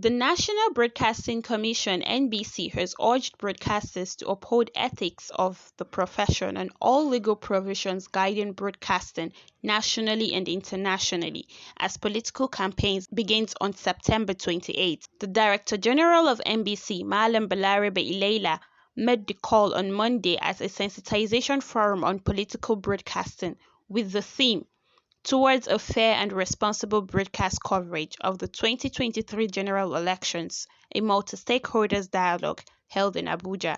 The National Broadcasting Commission (NBC) has urged broadcasters to uphold ethics of the profession and all legal provisions guiding broadcasting nationally and internationally as political campaigns begins on September 28. The Director General of NBC, Malam Balarabe Ileila, made the call on Monday at a sensitization forum on political broadcasting with the theme "Towards a Fair and Responsible Broadcast Coverage of the 2023 General Elections," a multi-stakeholders dialogue held in Abuja.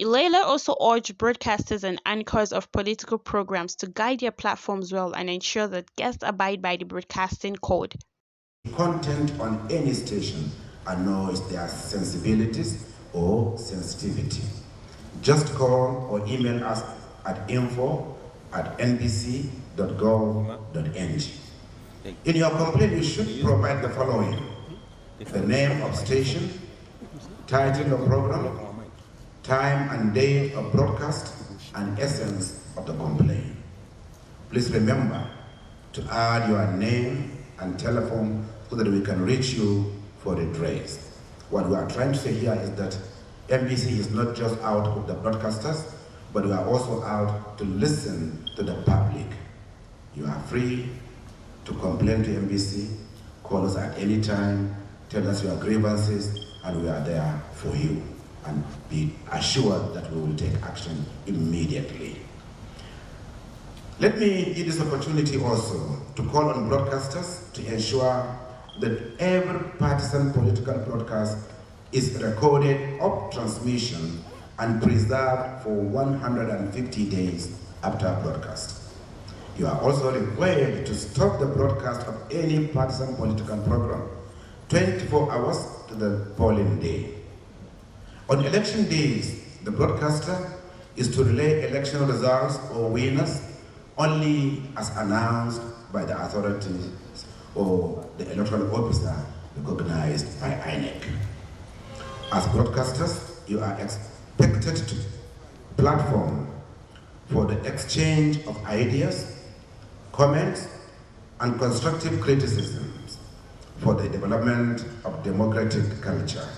Ileila also urged broadcasters and anchors of political programs to guide their platforms well and ensure that guests abide by the broadcasting code. Content on any station annoys their sensibilities or sensitivity. Just call or email us at info@nbc.gov.ng. In your complaint, you should provide the following: the name of station, title of program, time and date of broadcast, and essence of the complaint. Please remember to add your name and telephone so that we can reach you for redress. What we are trying to say here is that NBC is not just out with the broadcasters, but we are also out to listen to the public. You are free to complain to NBC, call us at any time, tell us your grievances, and we are there for you. And be assured that we will take action immediately. Let me use this opportunity also to call on broadcasters to ensure that every partisan political broadcast is recorded up transmission and preserved for 150 days after broadcast. You are also required to stop the broadcast of any partisan political program 24 hours to the polling day. On election days, the broadcaster is to relay election results or winners only as announced by the authorities or the electoral officer recognized by INEC. As broadcasters, you are expected to platform for the exchange of ideas, comments, and constructive criticisms for the development of democratic culture.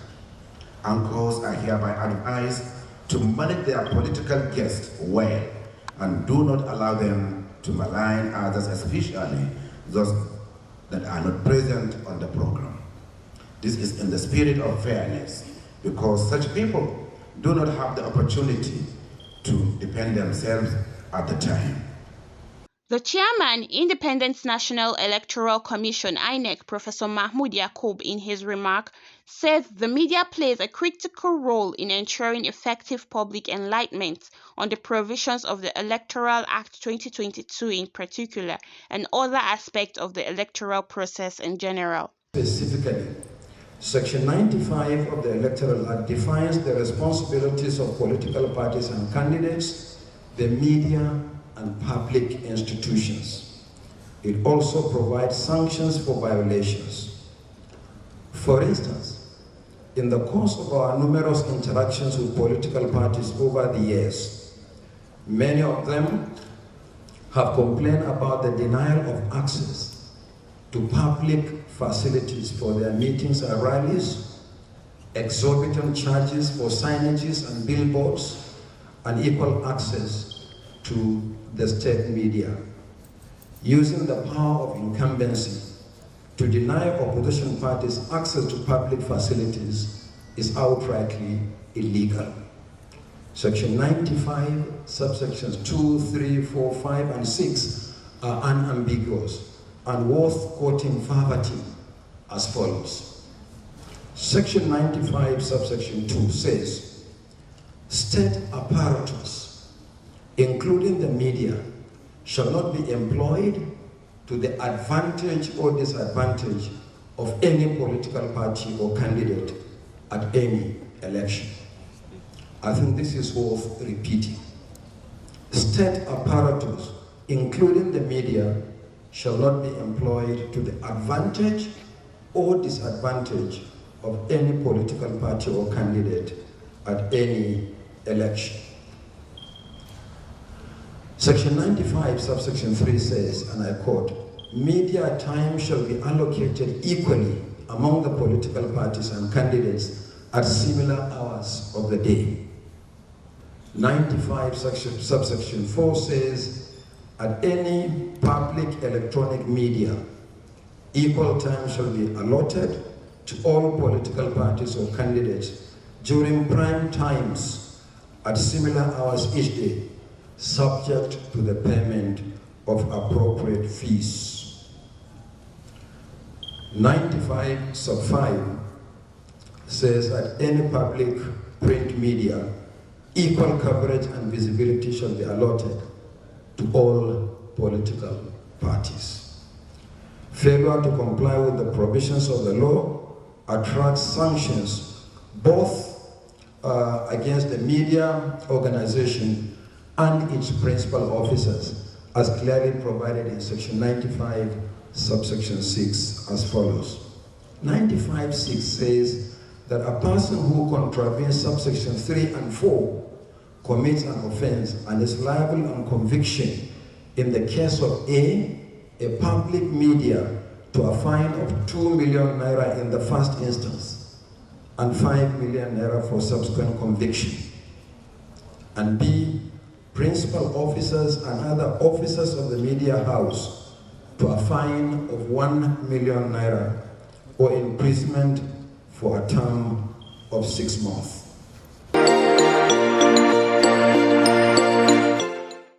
Anchors are hereby advised to manage their political guests well and do not allow them to malign others, especially those that are not present on the program. This is in the spirit of fairness, because such people do not have the opportunity to defend themselves at the time. The chairman, Independent National Electoral Commission (INEC), Professor Mahmoud Yakub, in his remark, said the media plays a critical role in ensuring effective public enlightenment on the provisions of the Electoral Act 2022 in particular, and other aspects of the electoral process in general. Specifically, Section 95 of the Electoral Act defines the responsibilities of political parties and candidates, the media, and public institutions. It also provides sanctions for violations. For instance, in the course of our numerous interactions with political parties over the years, many of them have complained about the denial of access to public facilities for their meetings and rallies, exorbitant charges for signages and billboards, and equal access to the state media. Using the power of incumbency to deny opposition parties access to public facilities is outrightly illegal. Section 95, subsections 2, 3, 4, 5, and 6 are unambiguous and worth quoting verbatim as follows. Section 95, subsection 2 says, "State apparatus, including the media, shall not be employed to the advantage or disadvantage of any political party or candidate at any election." I think this is worth repeating. State apparatus, including the media, shall not be employed to the advantage or disadvantage of any political party or candidate at any election. Section 95, subsection 3 says, and I quote, "Media time shall be allocated equally among the political parties and candidates at similar hours of the day. 95 subsection 4 says, at any public electronic media, equal time shall be allotted to all political parties or candidates during prime times at similar hours each day, subject to the payment of appropriate fees. 95 sub 5 says, at any public print media, equal coverage and visibility shall be allotted to all political parties. Failure to comply with the provisions of the law attracts sanctions both against the media organization and its principal officers, as clearly provided in section 95, subsection 6, as follows. 95.6 says that a person who contravenes subsection 3 and 4 commits an offense and is liable on conviction in the case of a public media to a fine of 2 million naira in the first instance and 5 million naira for subsequent conviction, and b, principal officers and other officers of the media house to a fine of 1 million naira or imprisonment for a term of 6 months.